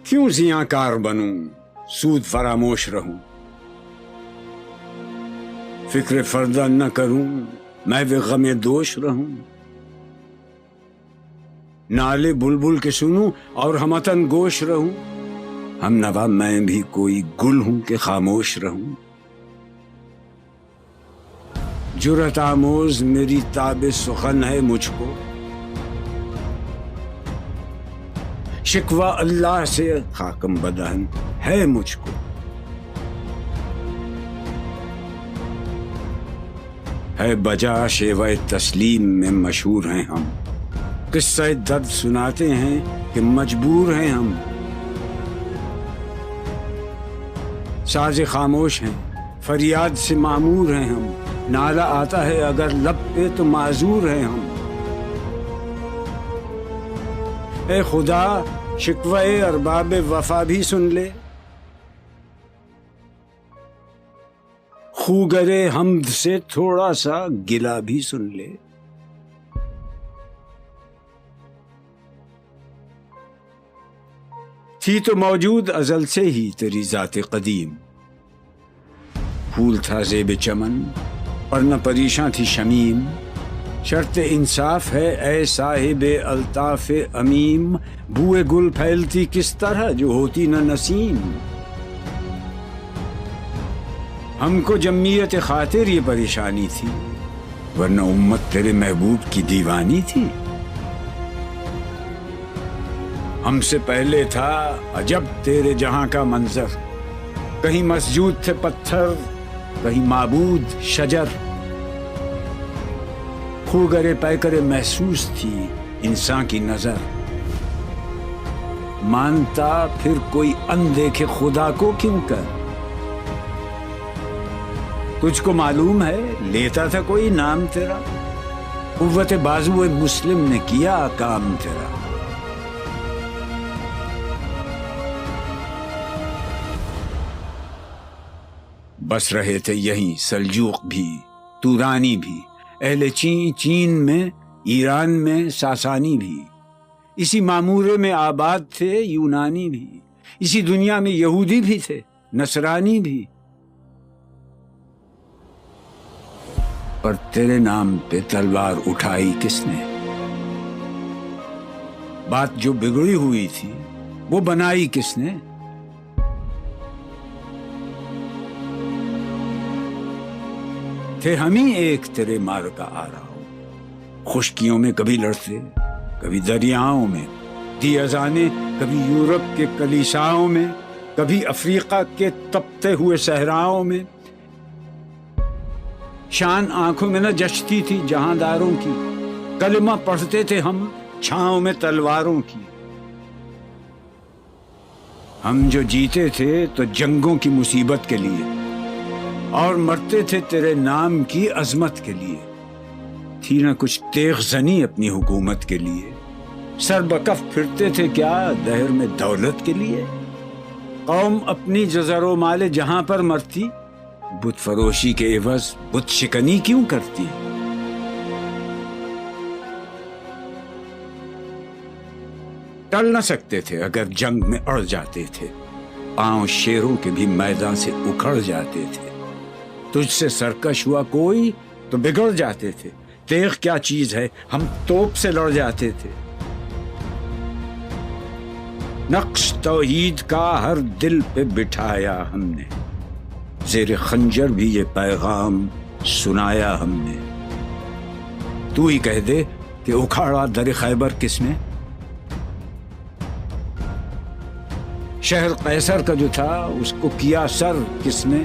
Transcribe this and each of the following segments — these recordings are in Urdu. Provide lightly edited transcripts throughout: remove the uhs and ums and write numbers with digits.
کیوں زیاں کار بنوں، سود فراموش رہوں، فکر فردہ نہ کروں، میں بھی غم دوش رہوں، نالے بلبل کے سنوں اور ہمتن گوش رہوں، ہم نوا میں بھی کوئی گل ہوں کہ خاموش رہوں، جرأت آموز میری تاب سخن ہے مجھ کو، شکوہ اللہ سے خاکم بدہن ہے مجھ کو، ہے بجا شیوہ تسلیم میں مشہور ہیں ہم، قصہ درد سناتے ہیں کہ مجبور ہیں ہم، ساز خاموش ہیں فریاد سے معمور ہیں ہم، نالہ آتا ہے اگر لب پہ تو معذور ہیں ہم، اے خدا شکوہ ارباب وفا بھی سن لے، خوگرے حمد سے تھوڑا سا گلہ بھی سن لے، تھی تو موجود ازل سے ہی تیری ذات قدیم، پھول تھا زیب چمن اور نہ پریشاں تھی شمیم، شرط انصاف ہے اے صاحب الطاف امیم، بوئے گل پھیلتی کس طرح جو ہوتی نہ نسیم، ہم کو جمعیت خاطر یہ پریشانی تھی ورنہ امت تیرے محبوب کی دیوانی تھی، ہم سے پہلے تھا عجب تیرے جہاں کا منظر، کہیں مسجود تھے پتھر کہیں معبود شجر، خوگرے پیکرے محسوس تھی انسان کی نظر، مانتا پھر کوئی اندیکھے خدا کو کیوں کر، تجھ کو معلوم ہے لیتا تھا کوئی نام تیرا، قوت بازو مسلم نے کیا کام تیرا، بس رہے تھے یہیں سلجوق بھی تورانی بھی، اہل چین میں ایران میں ساسانی بھی، اسی معمورے میں آباد تھے یونانی بھی، اسی دنیا میں یہودی بھی تھے نصرانی بھی، پر تیرے نام پہ تلوار اٹھائی کس نے، بات جو بگڑی ہوئی تھی وہ بنائی کس نے، تھے ہم ہی ایک تیرے مار کا آ رہا ہو، خشکیوں میں کبھی لڑتے کبھی دریاؤں میں، دی اذانیں کبھی یورپ کے کلیساؤں میں، کبھی افریقہ کے تپتے ہوئے صحراؤں میں، شان آنکھوں میں نہ جچتی تھی جہانداروں کی، کلمہ پڑھتے تھے ہم چھاؤں میں تلواروں کی، ہم جو جیتے تھے تو جنگوں کی مصیبت کے لیے اور مرتے تھے تیرے نام کی عظمت کے لیے، تھی نہ کچھ تیغ زنی اپنی حکومت کے لیے، سر بکف پھرتے تھے کیا دہر میں دولت کے لیے، قوم اپنی جزر و مال جہاں پر مرتی، بت فروشی کے عوض بت شکنی کیوں کرتی، ٹل نہ سکتے تھے اگر جنگ میں اڑ جاتے تھے، پاؤں شیروں کے بھی میدان سے اکھڑ جاتے تھے، تجھ سے سرکش ہوا کوئی تو بگڑ جاتے تھے، تیغ کیا چیز ہے ہم توپ سے لڑ جاتے تھے، نقش توحید کا ہر دل پہ بٹھایا ہم نے، زیر خنجر بھی یہ پیغام سنایا ہم نے، تو ہی کہہ دے کہ اکھاڑا در خیبر کس نے، شہر قیصر کا جو تھا اس کو کیا سر کس نے،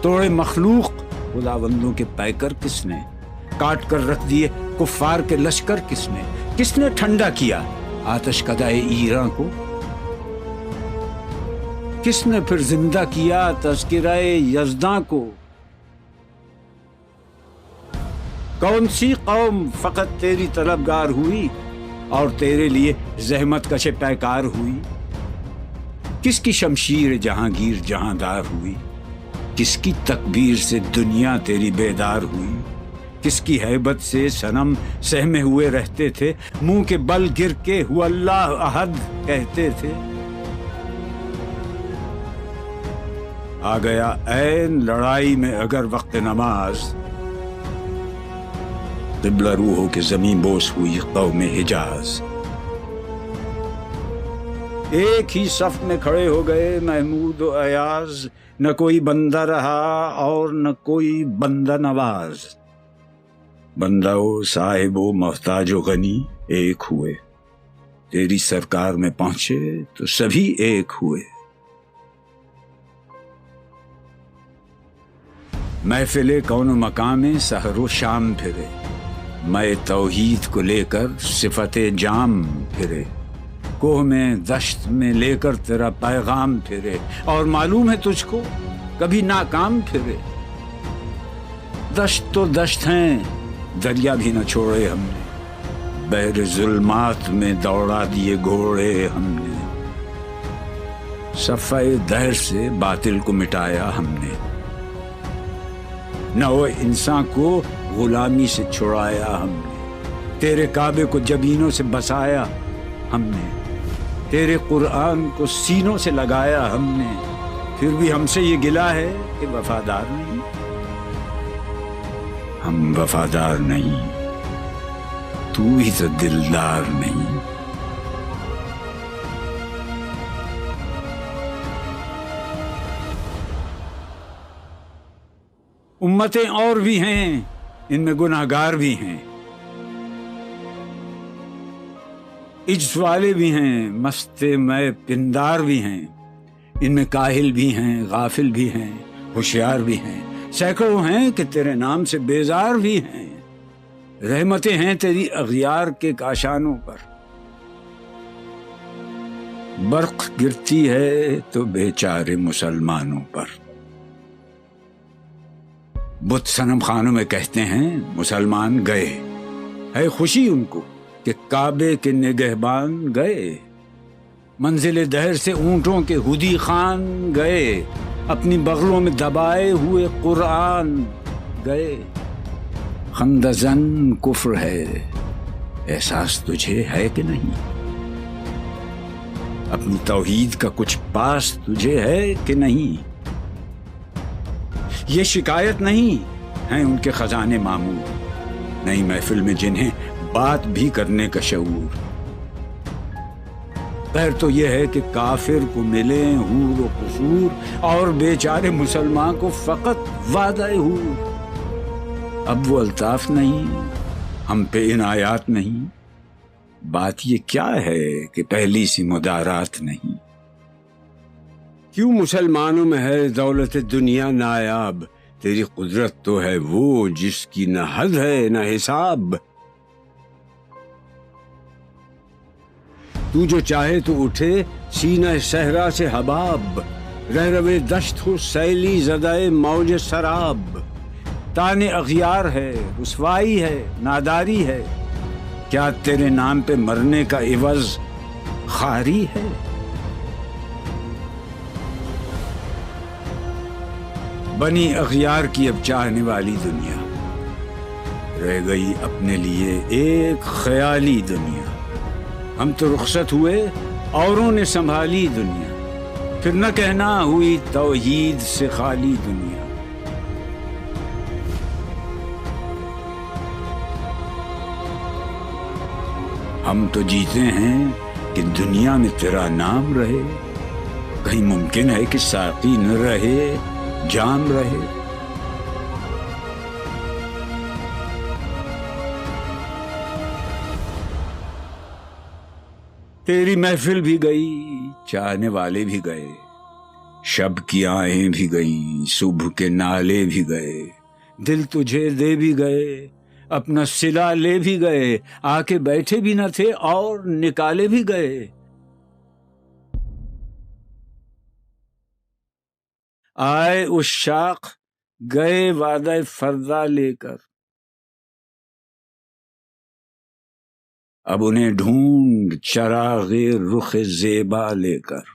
توڑے مخلوق خداوندوں کے پیکر کس نے، کاٹ کر رکھ دیے کفار کے لشکر کس نے ٹھنڈا کیا آتش کدائے ایراں کو، کس نے پھر زندہ کیا تذکرہ یزداں کو، کون سی قوم فقط تیری طلبگار ہوئی اور تیرے لیے زحمت کش پیکار ہوئی، کس کی شمشیر جہانگیر جہاندار ہوئی، کس کی تکبیر سے دنیا تیری بیدار ہوئی، کس کی ہیبت سے صنم سہمے ہوئے رہتے تھے، منہ کے بل گر کے ہو اللہ احد کہتے تھے، آ گیا عین لڑائی میں اگر وقت نماز، قبلہ روح ہو کے زمین بوس ہوئی قوم حجاز۔ ایک ہی صف میں کھڑے ہو گئے محمود و ایاز، نہ کوئی بندہ رہا اور نہ کوئی بندہ نواز۔ بندہ و صاحب و محتاج و غنی ایک ہوئے، تیری سرکار میں پہنچے تو سبھی ایک ہوئے۔ محفل کون و مقام سحر و شام پھرے، میں توحید کو لے کر صفت جام پھرے، کوہ میں دشت میں لے کر تیرا پیغام پھرے، اور معلوم ہے تجھ کو کبھی ناکام پھرے۔ دشت تو دشت ہیں، دریا بھی نہ چھوڑے ہم نے، بحر ظلمات میں دوڑا دیے گھوڑے ہم نے، صفحہ دہر سے باطل کو مٹایا ہم نے، نہ وہ انسان کو غلامی سے چھڑایا ہم نے، تیرے کعبے کو جبینوں سے بسایا ہم نے، تیرے قرآن کو سینوں سے لگایا ہم نے، پھر بھی ہم سے یہ گلہ ہے کہ وفادار نہیں۔ ہم وفادار نہیں، تو ہی تو دلدار نہیں۔ امتیں اور بھی ہیں، ان میں گناہگار بھی ہیں، عجز والے بھی ہیں، مست میں پندار بھی ہیں، ان میں کاہل بھی ہیں، غافل بھی ہیں، ہوشیار بھی ہیں، سینکڑوں ہیں کہ تیرے نام سے بیزار بھی ہیں۔ رحمتیں ہیں تیری اغیار کے کاشانوں پر، برق گرتی ہے تو بیچارے مسلمانوں پر۔ بت صنم خانوں میں کہتے ہیں مسلمان گئے، ہے خوشی ان کو کہ کعبے کے نگہبان گئے، منزل دہر سے اونٹوں کے ہدی خان گئے، اپنی بغلوں میں دبائے ہوئے قرآن گئے۔ خندزن کفر ہے، احساس تجھے ہے کہ نہیں؟ اپنی توحید کا کچھ پاس تجھے ہے کہ نہیں؟ یہ شکایت نہیں ہیں ان کے خزانے معمور، نئی محفل میں جنہیں بات بھی کرنے کا شعور۔ خیر تو یہ ہے کہ کافر کو ملے حور و قصور، اور بیچارے مسلمان کو فقط وعدہ حور۔ اب وہ الطاف نہیں، ہم پہ عنایات نہیں، بات یہ کیا ہے کہ پہلی سی مدارات نہیں۔ کیوں مسلمانوں میں ہے دولت دنیا نایاب، تیری قدرت تو ہے وہ جس کی نہ حد ہے نہ حساب۔ تو جو چاہے تو اٹھے سینہ صحرا سے حباب، رہروے دشت ہو سیلی زدہ موج سراب۔ تان اغیار ہے، رسوائی ہے، ناداری ہے، کیا تیرے نام پہ مرنے کا عوض خواری ہے؟ بنی اغیار کی اب چاہنے والی دنیا، رہ گئی اپنے لیے ایک خیالی دنیا۔ ہم تو رخصت ہوئے، اوروں نے سنبھالی دنیا، پھر نہ کہنا ہوئی توحید سے خالی دنیا۔ ہم تو جیتے ہیں کہ دنیا میں تیرا نام رہے، کہیں ممکن ہے کہ ساقی نہ رہے جام رہے۔ تیری محفل بھی گئی، چاہنے والے بھی گئے، شب کی آہیں بھی گئیں، صبح کے نالے بھی گئے، دل تجھے دے بھی گئے، اپنا صلہ لے بھی گئے، آ کے بیٹھے بھی نہ تھے اور نکالے بھی گئے۔ آئے عشاق گئے وعدہ فردا لے کر، اب انہیں ڈھونڈ چراغ رخ زیبا لے کر۔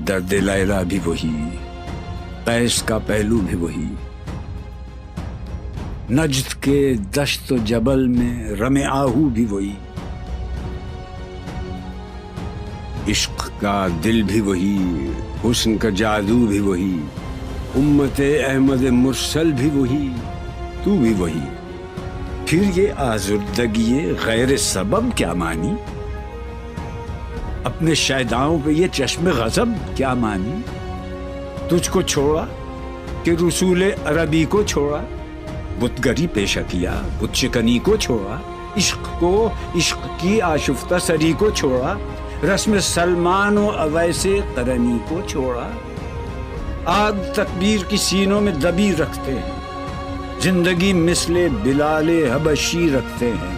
درد لیلا بھی وہی، قیس کا پہلو بھی وہی، نجد کے دشت و جبل میں رم آہو بھی وہی، عشق کا دل بھی وہی، حسن کا جادو بھی وہی، امت احمد مرسل بھی وہی، تو بھی وہی، پھر یہ آزردگی غیر سبب کیا مانی؟ اپنے شیداؤں پہ یہ چشم غضب کیا مانی؟ تجھ کو چھوڑا کہ رسول عربی کو چھوڑا، بت گری پیشہ کیا، بت شکنی کو چھوڑا، عشق کو، عشق کی آشفتہ سری کو چھوڑا، رسم سلمان و اویس قرنی کو چھوڑا، آگ تکبیر کی سینوں میں دبی رکھتے ہیں، زندگی مثل بلال حبشی رکھتے ہیں۔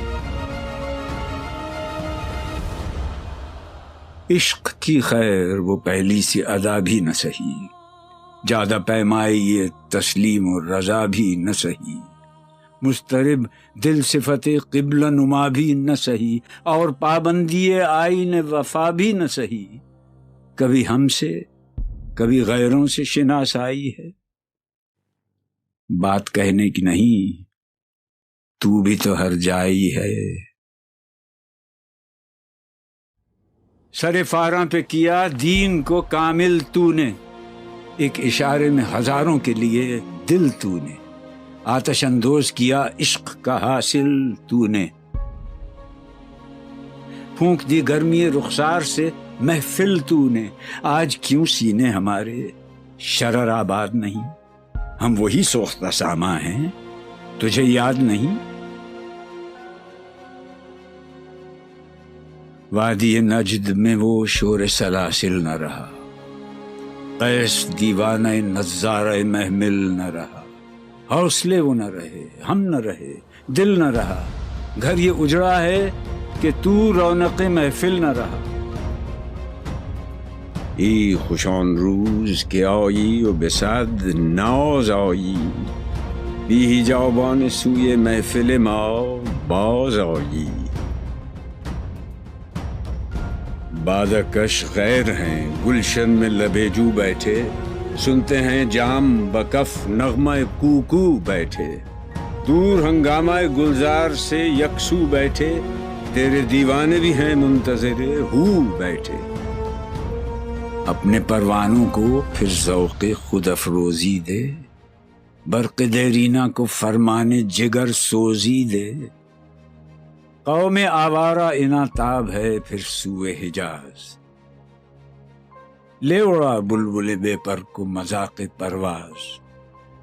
عشق کی خیر وہ پہلی سی ادا بھی نہ سہی، زیادہ پیمائی یہ تسلیم و رضا بھی نہ سہی، مضطرب دل صفت قبلہ نما بھی نہ سہی، اور پابندی آئین وفا بھی نہ سہی، کبھی ہم سے کبھی غیروں سے شناسائی ہے، بات کہنے کی نہیں، تو بھی تو ہر جائی ہے۔ سر فاراں پہ کیا دین کو کامل تو نے، ایک اشارے میں ہزاروں کے لیے دل تو نے، آتش اندوز کیا عشق کا حاصل تو نے، پھونک دی گرمی رخسار سے محفل تو نے، آج کیوں سینے ہمارے شرر آباد نہیں؟ ہم وہی سوختہ ساما ہیں، تجھے یاد نہیں؟ وادی نجد میں وہ شور سلاسل نہ رہا، قیس دیوانہ نظارہ محمل نہ رہا، حوصلے وہ نہ رہے، ہم نہ رہے، دل نہ رہا، گھر یہ اجڑا ہے کہ تو رونق محفل نہ رہا۔ ای خوشان روز کہ آئی و بصد ناز آئی، بی حجابان سوی محفل ما باز آئی، بادہ کش غیر ہیں گلشن میں لبیجو بیٹھے، سنتے ہیں جام بکف نغمہ کوکو بیٹھے، دور ہنگامہ گلزار سے یکسو بیٹھے، تیرے دیوانے بھی ہیں منتظر ہو بیٹھے، اپنے پروانوں کو پھر ذوق خود افروزی دے، برق دیرینہ کو فرمان جگر سوزی دے، قوم آوارہ اناتاب ہے پھر سوئے حجاز، لے اڑا بلبل بے پر کو مذاق پرواز،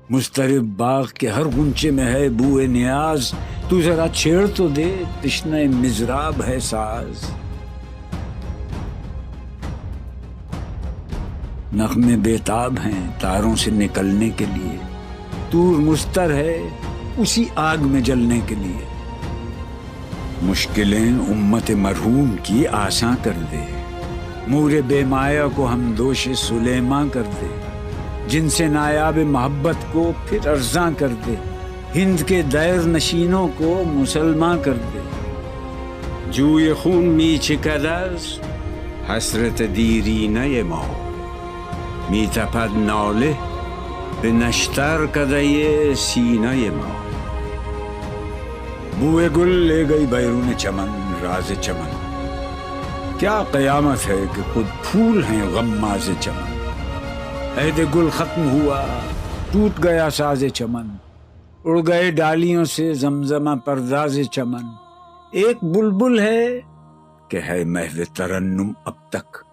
مضطرب باغ کے ہر غنچے میں ہے بوئے نیاز، تو ذرا چھیڑ تو دے تشنہ مضراب ہے ساز، نغمے بےتاب ہیں تاروں سے نکلنے کے لیے، طور مستر ہے اسی آگ میں جلنے کے لیے، مشکلیں امت مرحوم کی آساں کر دے، مور بے مایا کو ہم دوش سلیماں کر دے، جن سے نایاب محبت کو پھر ارزاں کر دے، ہند کے دیر نشینوں کو مسلماں کر دے، جوئے خون می چکدز حسرت دیرینہ ما، می تپد ناله به نشتر کدے سینہ ما، بوئے گل لے گئی بیرون چمن راز چمن، کیا قیامت ہے کہ خود پھول ہیں غماز چمن، عہد گل ختم ہوا ٹوٹ گیا ساز چمن، اڑ گئے ڈالیوں سے زمزمہ پرداز چمن، ایک بلبل ہے کہ ہے محو ترنم اب تک،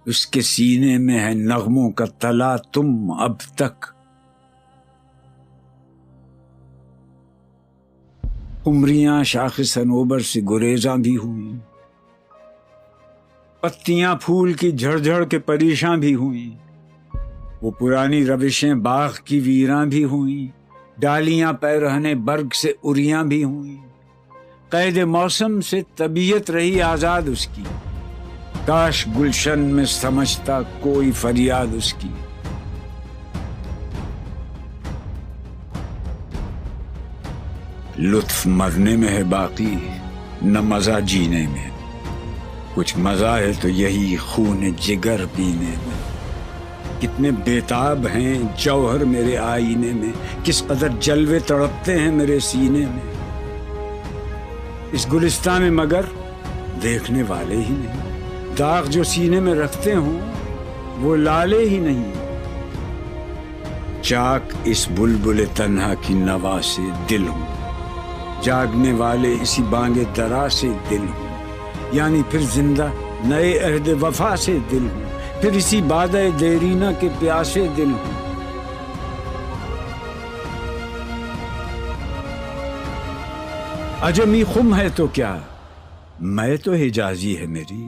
اس کے سینے میں ہے نغموں کا تلا تم اب تک، قمریاں شاخ صنوبر سے گریزاں بھی ہوئیں، پتیاں پھول کی جھڑ جھڑ کے پریشاں بھی ہوئیں، وہ پرانی روشیں باغ کی ویراں بھی ہوئیں، ڈالیاں پیرہنے برگ سے اریاں بھی ہوئیں، قید موسم سے طبیعت رہی آزاد اس کی، کاش گلشن میں سمجھتا کوئی فریاد اس کی، لطف مرنے میں ہے باقی نہ مزہ جینے میں، کچھ مزہ ہے تو یہی خون جگر پینے میں، کتنے بیتاب ہیں جوہر میرے آئینے میں، کس قدر جلوے تڑپتے ہیں میرے سینے میں، اس گلستان میں مگر دیکھنے والے ہی نہیں، داغ جو سینے میں رکھتے ہوں وہ لالے ہی نہیں، چاک اس بلبل تنہا کی نوا سے دل ہوں، جاگنے والے اسی بانگ درا سے دل ہوں، یعنی پھر زندہ نئے عہد وفا سے دل ہوں، پھر اسی بادہ دیرینہ کے پیاسے دل ہوں۔ عجمی خم ہے تو کیا، میں تو حجازی ہے میری،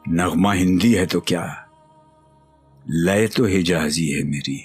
نغمہ ہندی ہے تو کیا، لے تو حجازی ہے میری۔